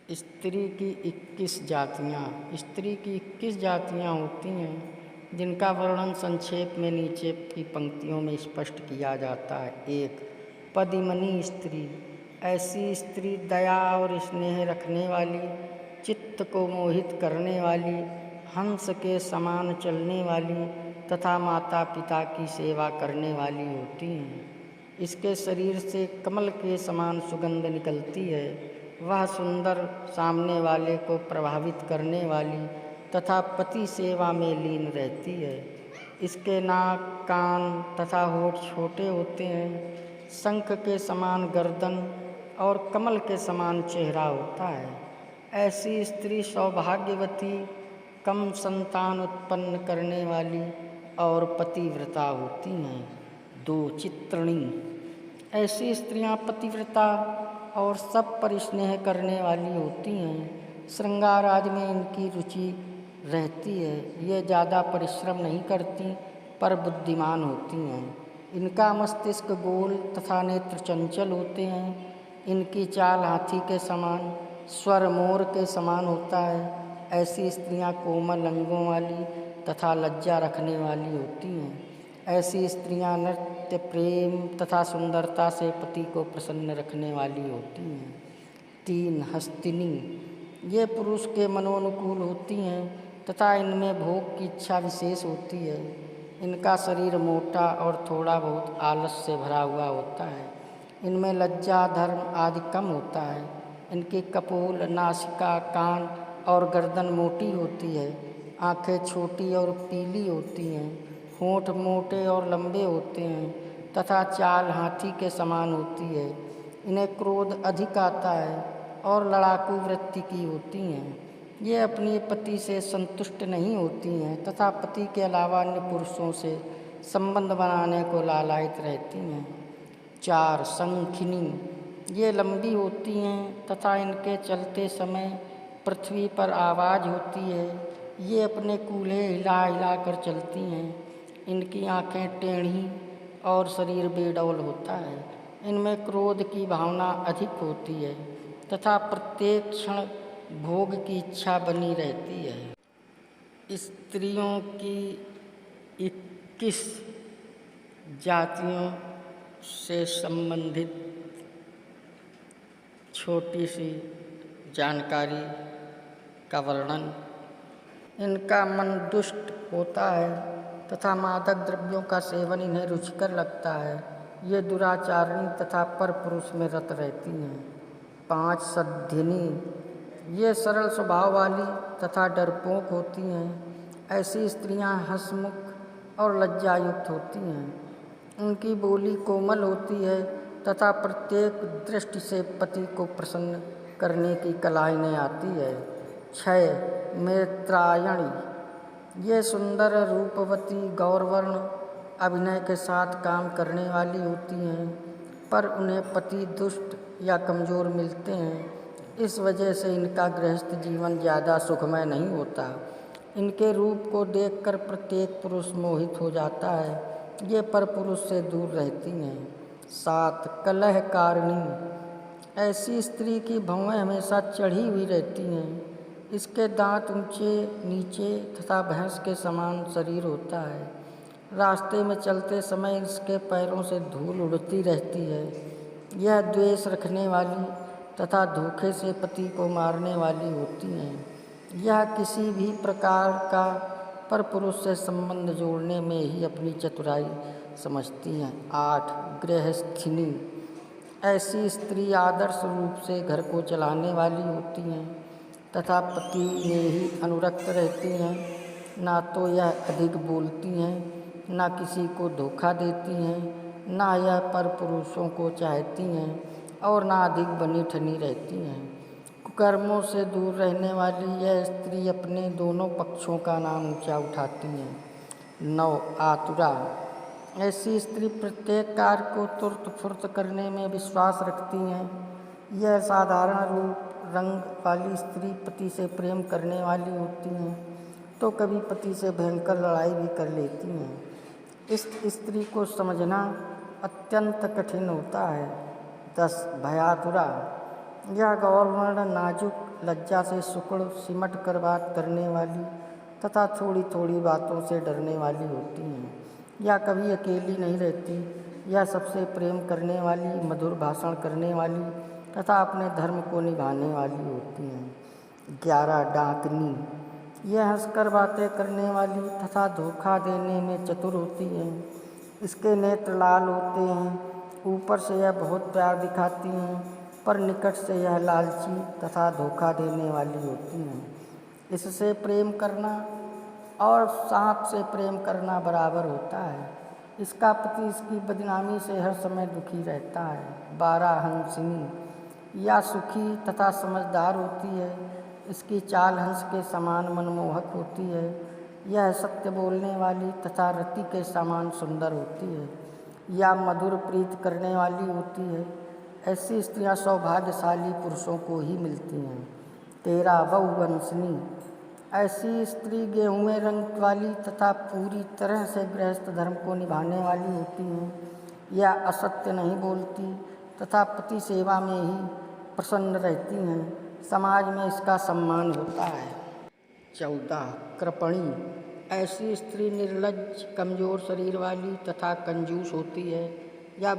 स्त्री की 21 जातियाँ। स्त्री की 21 जातियाँ होती हैं जिनका वर्णन संक्षेप में नीचे की पंक्तियों में स्पष्ट किया जाता है। 1. पदिमनी स्त्री। ऐसी स्त्री दया और स्नेह रखने वाली, चित्त को मोहित करने वाली, हंस के समान चलने वाली तथा माता पिता की सेवा करने वाली होती हैं। इसके शरीर से कमल के समान सुगंध निकलती है। वह सुंदर, सामने वाले को प्रभावित करने वाली तथा पति सेवा में लीन रहती है। इसके नाक, कान तथा होठ छोटे होते हैं। शंख के समान गर्दन और कमल के समान चेहरा होता है। ऐसी स्त्री सौभाग्यवती, कम संतान उत्पन्न करने वाली और पतिव्रता होती हैं। 2. चित्रणी। ऐसी स्त्रियां पतिव्रता और सब पर स्नेह करने वाली होती हैं। श्रृंगार आदि में इनकी रुचि रहती है। ये ज़्यादा परिश्रम नहीं करती पर बुद्धिमान होती हैं। इनका मस्तिष्क गोल तथा नेत्र चंचल होते हैं। इनकी चाल हाथी के समान, स्वर मोर के समान होता है। ऐसी स्त्रियां कोमल अंगों वाली तथा लज्जा रखने वाली होती हैं। ऐसी स्त्रियां नृत्य, प्रेम तथा सुंदरता से पति को प्रसन्न रखने वाली होती हैं। 3. हस्तिनी। ये पुरुष के मनोनुकूल होती हैं तथा इनमें भोग की इच्छा विशेष होती है। इनका शरीर मोटा और थोड़ा बहुत आलस से भरा हुआ होता है। इनमें लज्जा, धर्म आदि कम होता है। इनकी कपोल, नासिका, कान और गर्दन मोटी होती है। आँखें छोटी और पीली होती हैं। होंठ मोटे और लंबे होते हैं तथा चाल हाथी के समान होती है। इन्हें क्रोध अधिक आता है और लड़ाकू वृत्ति की होती हैं। ये अपने पति से संतुष्ट नहीं होती हैं तथा पति के अलावा अन्य पुरुषों से संबंध बनाने को लालायित रहती हैं। 4. शंखिनी। ये लंबी होती हैं तथा इनके चलते समय पृथ्वी पर आवाज़ होती है। ये अपने कूल्हे हिला हिला कर चलती हैं। इनकी आँखें टेढ़ी और शरीर बेडौल होता है। इनमें क्रोध की भावना अधिक होती है तथा प्रत्येक क्षण भोग की इच्छा बनी रहती है। स्त्रियों की 21 जातियों से संबंधित छोटी सी जानकारी का वर्णन। इनका मन दुष्ट होता है तथा मादक द्रव्यों का सेवन इन्हें रुचिकर लगता है। ये दुराचारिणी तथा परपुरुष में रत रहती हैं। 5. सद्धिनी। ये सरल स्वभाव वाली तथा डरपोक होती हैं। ऐसी स्त्रियां हंसमुख और लज्जायुक्त होती हैं। उनकी बोली कोमल होती है तथा प्रत्येक दृष्टि से पति को प्रसन्न करने की कला इन्हें आती है। 6. मेत्रायणी। ये सुंदर, रूपवती, गौरवर्ण अभिनय के साथ काम करने वाली होती हैं पर उन्हें पति दुष्ट या कमज़ोर मिलते हैं। इस वजह से इनका गृहस्थ जीवन ज़्यादा सुखमय नहीं होता। इनके रूप को देखकर प्रत्येक पुरुष मोहित हो जाता है। ये परपुरुष से दूर रहती हैं। 7. कलहकारिणी। ऐसी स्त्री की भौहें हमेशा चढ़ी हुई रहती हैं। इसके दांत ऊंचे नीचे तथा भैंस के समान शरीर होता है। रास्ते में चलते समय इसके पैरों से धूल उड़ती रहती है। यह द्वेष रखने वाली तथा धोखे से पति को मारने वाली होती हैं। यह किसी भी प्रकार का परपुरुष से संबंध जोड़ने में ही अपनी चतुराई समझती हैं। 8. गृहस्थिनी। ऐसी स्त्री आदर्श रूप से घर को चलाने वाली होती हैं तथा पति में ही अनुरक्त रहती हैं। ना तो यह अधिक बोलती हैं, ना किसी को धोखा देती हैं, ना यह परपुरुषों को चाहती हैं और ना अधिक बनी ठनी रहती हैं। कुकर्मों से दूर रहने वाली यह स्त्री अपने दोनों पक्षों का नाम ऊंचा उठाती हैं। 9. आतुरा। ऐसी स्त्री प्रत्येक कार्य को तुरत फुर्त करने में विश्वास रखती हैं। यह साधारण रूप रंग वाली स्त्री पति से प्रेम करने वाली होती हैं तो कभी पति से भयंकर लड़ाई भी कर लेती हैं। इस स्त्री को समझना अत्यंत कठिन होता है। 10. भयातुरा। यह गौरवर्ण नाजुक लज्जा से सुकड़ सिमट कर बात करने वाली तथा थोड़ी थोड़ी बातों से डरने वाली होती हैं। यह कभी अकेली नहीं रहती। यह सबसे प्रेम करने वाली, मधुर भाषण करने वाली तथा अपने धर्म को निभाने वाली होती हैं। 11 डाकनी। यह हंसकर बातें करने वाली तथा धोखा देने में चतुर होती हैं। इसके नेत्र लाल होते हैं। ऊपर से यह बहुत प्यार दिखाती हैं, पर निकट से यह लालची तथा धोखा देने वाली होती हैं। इससे प्रेम करना और सांप से प्रेम करना बराबर होता है। इसका पति इसकी बदनामी से हर समय दुखी रहता है। 12 हंसिनी। यह सुखी तथा समझदार होती है। इसकी चाल हंस के समान मनमोहक होती है। यह सत्य बोलने वाली तथा रति के समान सुंदर होती है। यह मधुर प्रीत करने वाली होती है। ऐसी स्त्रियां सौभाग्यशाली पुरुषों को ही मिलती हैं। 13 बहुवंशनी। ऐसी स्त्री गेहूँए रंग वाली तथा पूरी तरह से गृहस्थ धर्म को निभाने वाली होती हैं। यह असत्य नहीं बोलती तथा पति सेवा में ही प्रसन्न रहती हैं। समाज में इसका सम्मान होता है। 14 कृपणी। ऐसी स्त्री निर्लज्ज, कमज़ोर शरीर वाली तथा कंजूस होती है। यह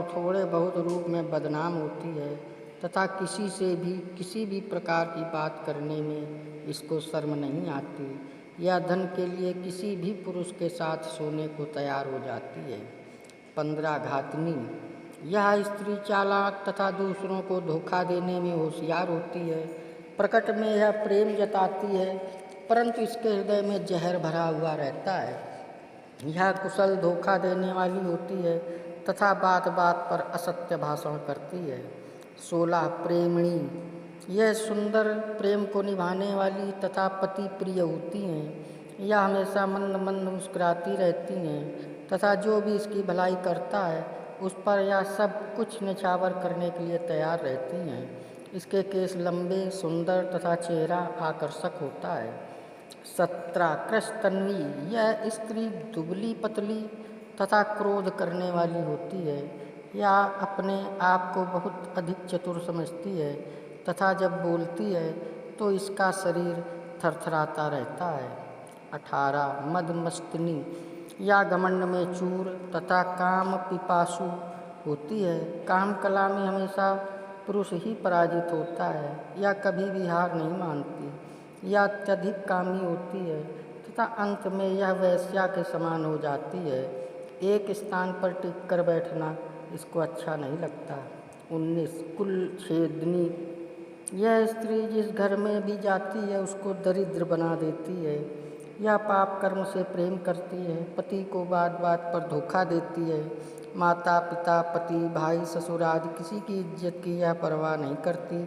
थोड़े बहुत रूप में बदनाम होती है तथा किसी भी प्रकार की बात करने में इसको शर्म नहीं आती। यह धन के लिए किसी भी पुरुष के साथ सोने को तैयार हो जाती है। 15 घातनी। यह स्त्री चालाक तथा दूसरों को धोखा देने में होशियार होती है। प्रकट में यह प्रेम जताती है, परंतु इसके हृदय में जहर भरा हुआ रहता है। यह कुशल धोखा देने वाली होती है तथा बात बात पर असत्य भाषण करती है। 16 प्रेमणी। यह सुंदर प्रेम को निभाने वाली तथा पति प्रिय होती हैं। यह हमेशा मंद मंद मुस्कुराती रहती हैं तथा जो भी इसकी भलाई करता है उस पर यह सब कुछ न्यौछावर करने के लिए तैयार रहती हैं। इसके केस लंबे, सुंदर तथा चेहरा आकर्षक होता है। 17 कृष्णतन्वी। यह स्त्री दुबली पतली तथा क्रोध करने वाली होती है। यह अपने आप को बहुत अधिक चतुर समझती है तथा जब बोलती है तो इसका शरीर थरथराता रहता है। 18 मदमस्तनी। यह घमंड में चूर तथा काम पिपासु होती है। काम कला में हमेशा पुरुष ही पराजित होता है। यह कभी भी हार नहीं मानती। यह अत्यधिक कामी होती है तथा अंत में यह वेश्या के समान हो जाती है। एक स्थान पर टिक कर बैठना इसको अच्छा नहीं लगता। 19 कुलच्छेदनी। यह स्त्री जिस घर में भी जाती है उसको दरिद्र बना देती है। यह पाप कर्म से प्रेम करती है। पति को बात बात पर धोखा देती है। माता पिता, पति, भाई, ससुर आदि किसी की इज्जत की यह परवाह नहीं करती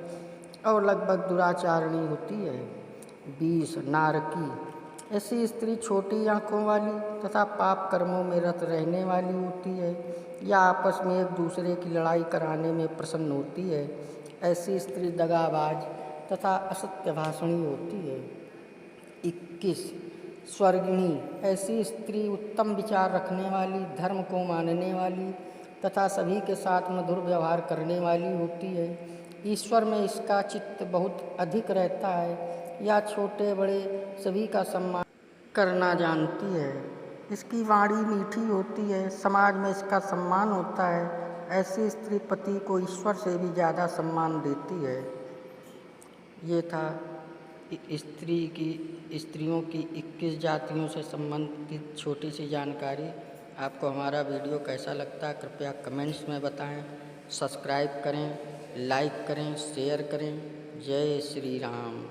और लगभग दुराचारणी होती है। 20 नारकी। ऐसी स्त्री छोटी आँखों वाली तथा पाप कर्मों में रत रहने वाली होती है। यह आपस में एक दूसरे की लड़ाई कराने में प्रसन्न होती है। ऐसी स्त्री दगाबाज तथा असत्य भाषणी होती है। 21 स्वर्गिणी। ऐसी स्त्री उत्तम विचार रखने वाली, धर्म को मानने वाली तथा सभी के साथ मधुर व्यवहार करने वाली होती है। ईश्वर में इसका चित्त बहुत अधिक रहता है। यह छोटे बड़े सभी का सम्मान करना जानती है। इसकी वाणी मीठी होती है। समाज में इसका सम्मान होता है। ऐसी स्त्री पति को ईश्वर से भी ज़्यादा सम्मान देती है। ये था स्त्रियों की 21 जातियों से संबंधित छोटी सी जानकारी। आपको हमारा वीडियो कैसा लगता है कृपया कमेंट्स में बताएं। सब्सक्राइब करें, लाइक करें, शेयर करें। जय श्री राम।